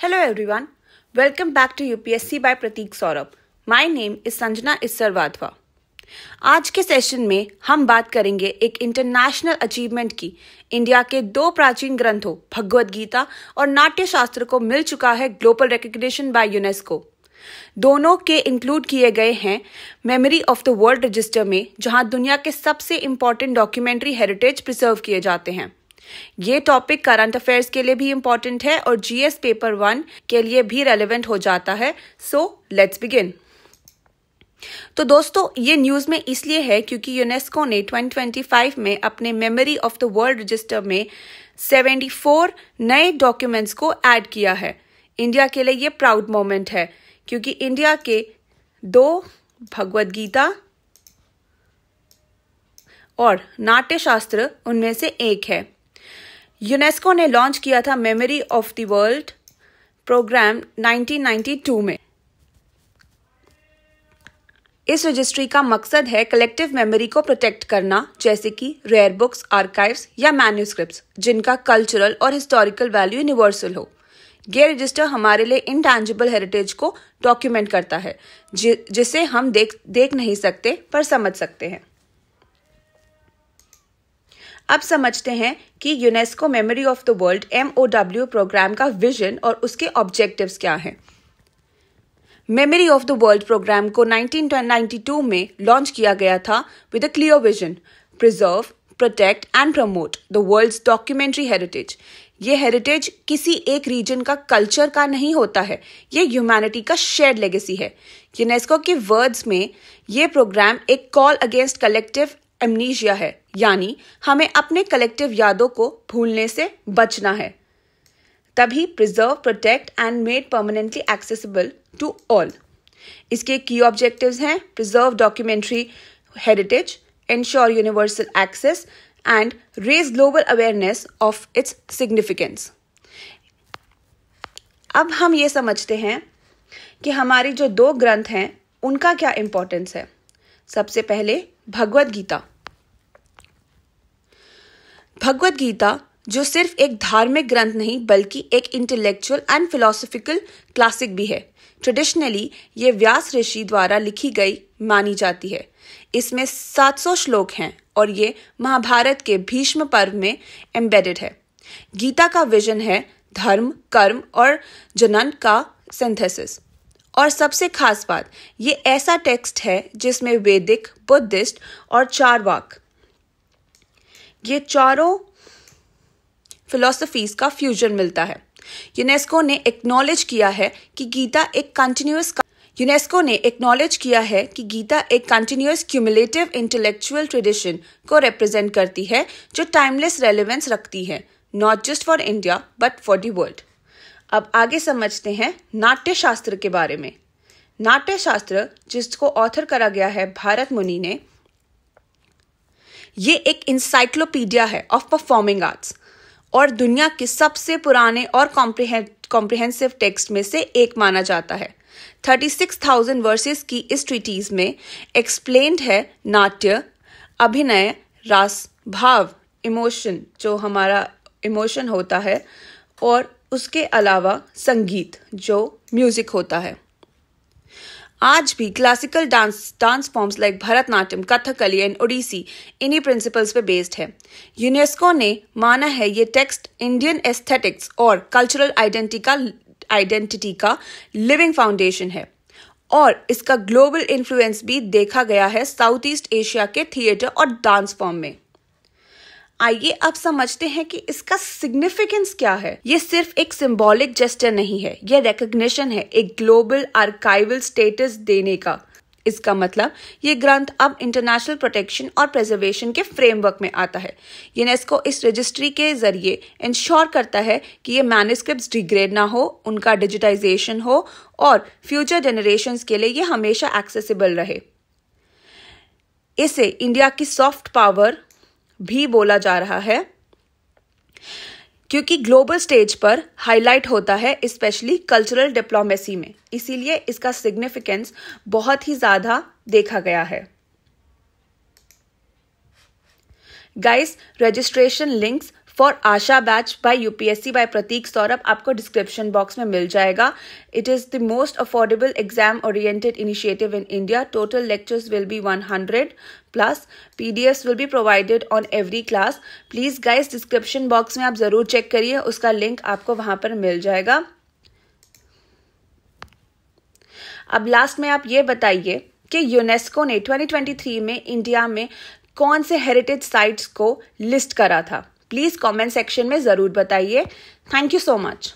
Hello everyone, welcome back to UPSC by Prateek Saurabh. My name is Sanjana Issar Wadhwa. आज के session में हम बात करेंगे एक इंटरनेशनल अचीवमेंट की। इंडिया के दो प्राचीन ग्रंथों भगवद गीता और नाट्य शास्त्र को मिल चुका है ग्लोबल रिकग्निशन बाय यूनेस्को। दोनों के इंक्लूड किए गए हैं memory of the world register में, जहां दुनिया के सबसे इंपॉर्टेंट डॉक्यूमेंट्री हेरिटेज प्रिजर्व किए जाते हैं। ये टॉपिक करंट अफेयर्स के लिए भी इंपॉर्टेंट है और जीएस पेपर 1 के लिए भी रेलेवेंट हो जाता है। So let's begin. तो दोस्तों, ये न्यूज में इसलिए है क्योंकि यूनेस्को ने 2025 में अपने memory of the world register में 74 नए डॉक्यूमेंट्स को ऐड किया है। इंडिया के लिए ये प्राउड मोमेंट है क्योंकि इंडिया के 2 भगवद गीता और नाट्य शास्त्र उनमें से एक है। यूनेस्को ने लॉन्च किया था memory of the world programme 1992 में। इस रजिस्ट्री का मकसद है कलेक्टिव मेमोरी को प्रोटेक्ट करना, जैसे कि रेयर बुक्स, आर्काइव्स या मैन्यूस्क्रिप्ट्स जिनका कल्चरल और हिस्टोरिकल वैल्यू यूनिवर्सल हो। ये रजिस्टर हमारे लिए इंटैंजिबल हेरिटेज को डॉक्यूमेंट करता है, जिसे हम देख नहीं सकते पर समझ सकते हैं। अब समझते हैं कि UNESCO memory of the world MOW programme का विजन और उसके ऑब्जेक्टिव्स क्या हैं। Memory of the world programme को 1992 में लॉन्च किया गया था with a clear vision: preserve, protect and promote the world's documentary heritage. ये हेरिटेज किसी एक रीजन का कल्चर का नहीं होता है, ये ह्यूमैनिटी का शेयर्ड लेगेसी है। यूनेस्को के वर्ड्स में ये प्रोग्राम एक कॉल अगेंस्ट कलेक्टिव एमनीशिया है, यानी हमें अपने कलेक्टिव यादों को भूलने से बचना है। तभी preserve, protect and made permanently accessible to all. इसके की ऑब्जेक्टिव्स हैं: preserve documentary heritage, ensure universal access and raise global awareness of its significance. अब हम ये समझते हैं कि हमारी जो 2 ग्रंथ हैं उनका क्या इंपॉर्टेंस है। सबसे पहले भगवद गीता। भगवद गीता जो सिर्फ एक धार्मिक ग्रंथ नहीं बल्कि एक इंटेलेक्चुअल एंड फिलोसॉफिकल क्लासिक भी है। ट्रेडिशनली ये व्यास ऋषि द्वारा लिखी गई मानी जाती है। इसमें 700 श्लोक हैं और ये महाभारत के भीष्म पर्व में एम्बेडेड है। गीता का विजन है धर्म, कर्म और जनन का सिंथेसिस। और सबसे खास बात, ये ऐसा टेक्स्ट है जिसमें वैदिक, बुद्धिस्ट और चारवाक, ये चारों फिलॉसफीज का फ्यूजन मिलता है। यूनेस्को ने एक्नॉलेज किया है कि गीता एक कंटिन्यूअस क्यूमुलेटिव इंटेलेक्चुअल ट्रेडिशन को रिप्रेजेंट करती है जो टाइमलेस रेलेवेंस रखती है, not just for India but for the world. अब आगे समझते हैं नाट्य शास्त्र के बारे में। नाट्य शास्त्र, जिसको ऑथर करा गया है भारत मुनि ने, ये एक इंसाइक्लोपीडिया है ऑफ परफॉर्मिंग आर्ट्स और दुनिया के सबसे पुराने और कॉम्प्रिहेंसिव टेक्स्ट में से एक माना जाता है। 36,000 वर्सेस की इस ट्रीटीज में एक्सप्लेन्ड है नाट्य, अभिनय, रास, भाव, इमोशन, जो हमारा इमोशन होता है, और उसके अलावा संगीत, जो म्यूजिक होता है। आज भी classical dance forms like Bharatanatyam, Kathakali and Odissi इन्हीं प्रिंसिपल्स पे बेस्ड है। यूनेस्को ने माना है ये टेक्स्ट इंडियन एस्थेटिक्स और कल्चरल आइडेंटिटी का लिविंग फाउंडेशन है और इसका ग्लोबल इन्फ्लुएंस भी देखा गया है साउथ ईस्ट एशिया के थिएटर और डांस फॉर्म में। आइए अब समझते हैं कि इसका सिग्निफिकेंस क्या है। ये सिर्फ एक सिंबॉलिक जेस्चर नहीं है, ये रिकग्निशन है एक ग्लोबल आर्काइवल स्टेटस देने का। इसका मतलब ये ग्रंथ अब इंटरनेशनल प्रोटेक्शन और प्रिजर्वेशन के फ्रेमवर्क में आता है। यूनेस्को इस रजिस्ट्री के जरिए इंश्योर करता है कि ये मैन्युस्क्रिप्ट्स डिग्रेड ना हो, उनका डिजिटाइजेशन हो और फ्यूचर जनरेशंस के लिए ये हमेशा एक्सेसिबल रहे। इसे इंडिया की सॉफ्ट पावर भी बोला जा रहा है क्योंकि ग्लोबल स्टेज पर हाईलाइट होता है, स्पेशली कल्चरल डिप्लोमेसी में। इसीलिए इसका सिग्निफिकेंस बहुत ही ज्यादा देखा गया है। Guys, registration links for Aasha batch by UPSC by Prateek Saurabh आपको डिस्क्रिप्शन बॉक्स में मिल जाएगा. It is the most affordable exam oriented initiative in India. Total lectures will be 100 plus. PDFs will be provided on every class. Please guys description box में आप ज़रूर check करिए, उसका link आपको वहाँ पर मिल जाएगा. अब लास्ट में आप ये बताइए कि यूनेस्को ने 2023 में इंडिया में कौन से हेरिटेज साइट्स को लिस्ट करा था. प्लीज़ कमेंट सेक्शन में ज़रूर बताइए. Thank you so much.